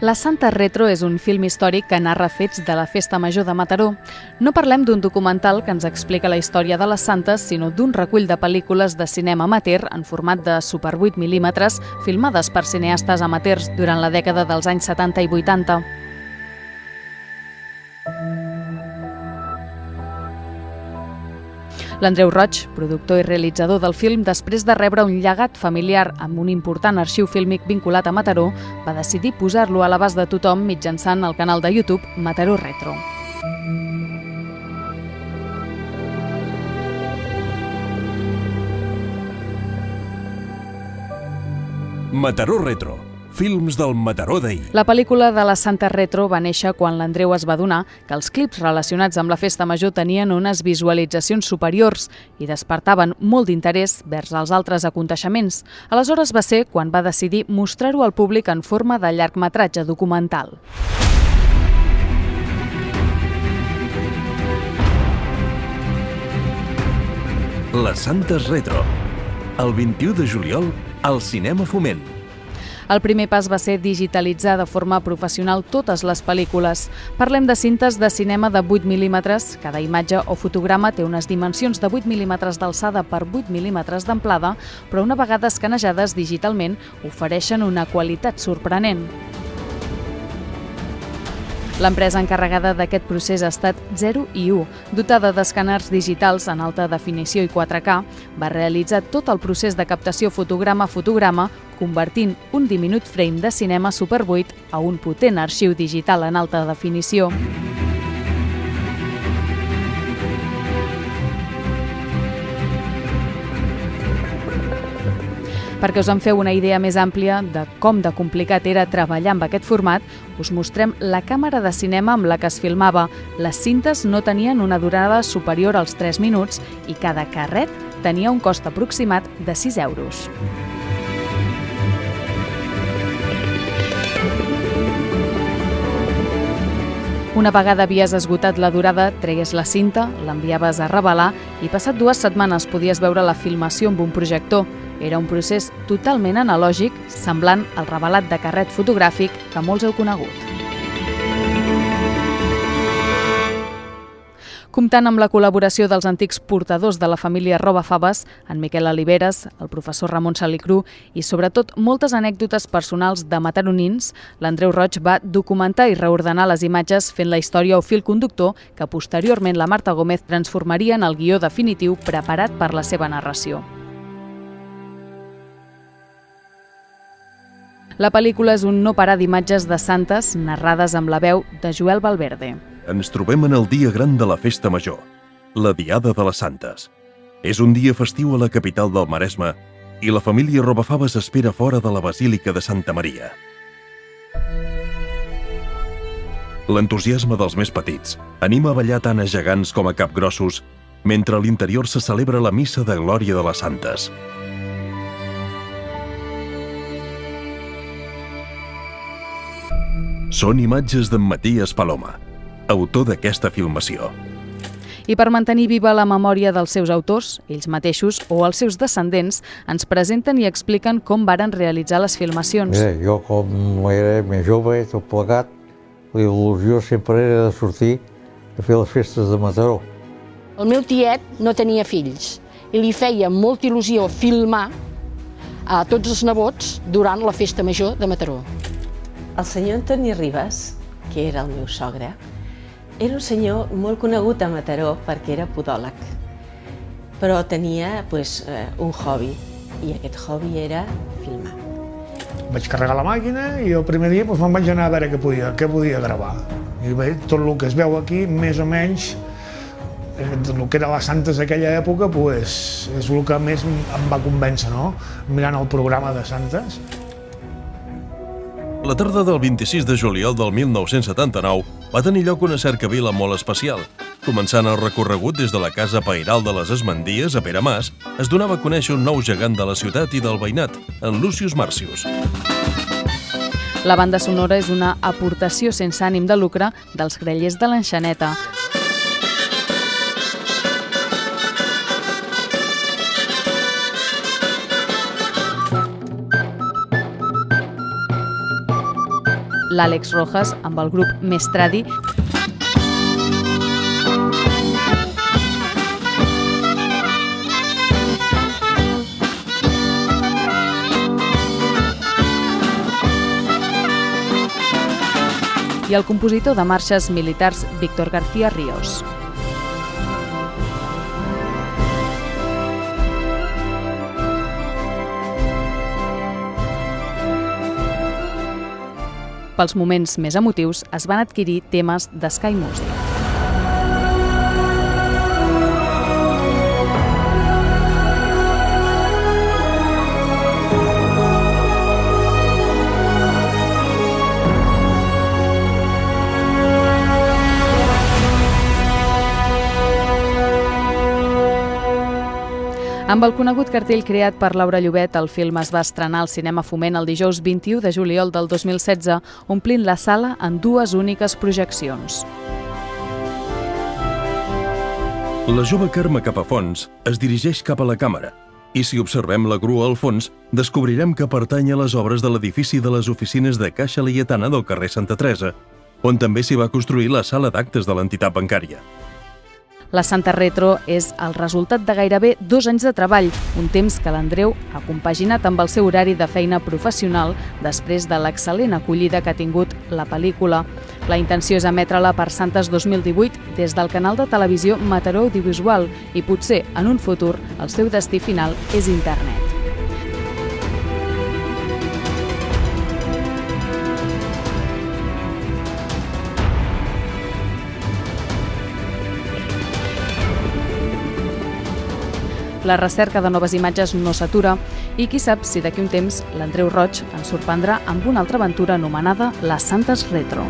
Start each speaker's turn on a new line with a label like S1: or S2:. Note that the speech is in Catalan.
S1: La Santa Retro és un film històric que narra fets de la Festa Major de Mataró. No parlem d'un documental que ens explica la història de les santes, sinó d'un recull de pel·lícules de cinema amateur en format de Super 8 mm, filmades per cineastes amateurs durant la dècada dels anys 70 i 80. L'Andreu Roig, productor i realitzador del film, després de rebre un llegat familiar amb un important arxiu fílmic vinculat a Mataró, va decidir posar-lo a l'abast de tothom mitjançant el canal de YouTube Mataró Retro.
S2: Mataró Retro. Films del Mataró d'ahir.
S1: La pel·lícula de la Santa Retro va néixer quan l'Andreu es va adonar que els clips relacionats amb la Festa Major tenien unes visualitzacions superiors i despertaven molt d'interès vers els altres aconteixements. Aleshores va ser quan va decidir mostrar-ho al públic en forma de llargmetratge documental.
S2: Les Santes Retro. El 21 de juliol al Cinema Foment.
S1: El primer pas va ser digitalitzar de forma professional totes les pel·lícules. Parlem de cintes de cinema de 8 mm. Cada imatge o fotograma té unes dimensions de 8 mm d'alçada per 8 mm d'amplada, però una vegada escanejades digitalment ofereixen una qualitat sorprenent. L'empresa encarregada d'aquest procés ha estat 0i1, dotada d'escàners digitals en alta definició i 4K, va realitzar tot el procés de captació fotograma a fotograma, convertint un diminut frame de cinema Super 8 a un potent arxiu digital en alta definició. Perquè us en feu una idea més àmplia de com de complicat era treballar amb aquest format, us mostrem la càmera de cinema amb la que es filmava. Les cintes no tenien una durada superior als 3 minuts i cada carret tenia un cost aproximat de 6 euros. Una vegada havies esgotat la durada, treies la cinta, l'enviaves a revelar i passat 2 setmanes podies veure la filmació amb un projector. Era un procés totalment analògic, semblant al revelat de carret fotogràfic que molts heu conegut. Comptant amb la col·laboració dels antics portadors de la família Robafaves, en Miquel Oliveres, el professor Ramon Salicru i sobretot moltes anècdotes personals de mataronins, l'Andreu Roig va documentar i reordenar les imatges fent la història o fil conductor que posteriorment la Marta Gómez transformaria en el guió definitiu preparat per la seva narració. La pel·lícula és un no parar d'imatges de santes narrades amb la veu de Joel Valverde.
S2: Ens trobem en el dia gran de la Festa Major, la Diada de les Santes. És un dia festiu a la capital del Maresme i la família Robafaves espera fora de la Basílica de Santa Maria. L'entusiasme dels més petits anima a ballar tant a gegants com a capgrossos, mentre a l'interior se celebra la missa de glòria de les santes. Són imatges d'en Matías Paloma, autor d'aquesta filmació.
S1: I per mantenir viva la memòria dels seus autors, ells mateixos o els seus descendents, ens presenten i expliquen com varen realitzar les filmacions.
S3: Jo, com era més jove, tot plegat, la il·lusió sempre era de sortir a fer les festes de Mataró.
S4: El meu tiet no tenia fills i li feia molta il·lusió filmar a tots els nebots durant la Festa Major de Mataró.
S5: El senyor Antoni Ribas, que era el meu sogre, era un senyor molt conegut a Mataró perquè era podòleg, però tenia un hobby, i aquest hobby era filmar.
S6: Vaig carregar la màquina i el primer dia me'n vaig anar a veure què podia gravar. I bé, tot el que es veu aquí, més o menys, el que eren les santes d'aquella època, és el que més em va convèncer, no? Mirant el programa de santes.
S2: La tarda del 26 de juliol del 1979 va tenir lloc una cercavila molt especial. Començant el recorregut des de la casa pairal de les Esmandies a Pere Mas, es donava a conèixer un nou gegant de la ciutat i del veïnat, en Lucius Marcius.
S1: La banda sonora és una aportació sense ànim de lucre dels Grallers de l'Enxaneta. l'Àlex Rojas amb el grup Mestradi. I el compositor de marxes militars Víctor García Ríos. Pels moments més emotius es van adquirir temes de Sky Music. Amb el conegut cartell creat per Laura Llobet, el film es va estrenar al Cinema Foment el dijous 21 de juliol del 2016, omplint la sala en 2 úniques projeccions.
S2: La jove Carme Capafons es dirigeix cap a la càmera i si observem la grua al fons, descobrirem que pertany a les obres de l'edifici de les oficines de Caixa Laietana del carrer Santa Teresa, on també s'hi va construir la sala d'actes de l'entitat bancària.
S1: La Santa Retro és el resultat de gairebé 2 anys de treball, un temps que l'Andreu ha compaginat amb el seu horari de feina professional després de l'excel·lent acollida que ha tingut la pel·lícula. La intenció és emetre-la per Santes 2018 des del canal de televisió Mataró Audiovisual i potser, en un futur, el seu destí final és internet. La recerca de noves imatges no s'atura i qui sap si d'aquí un temps l'Andreu Roig ens sorprendrà amb una altra aventura anomenada Les Santes Retro.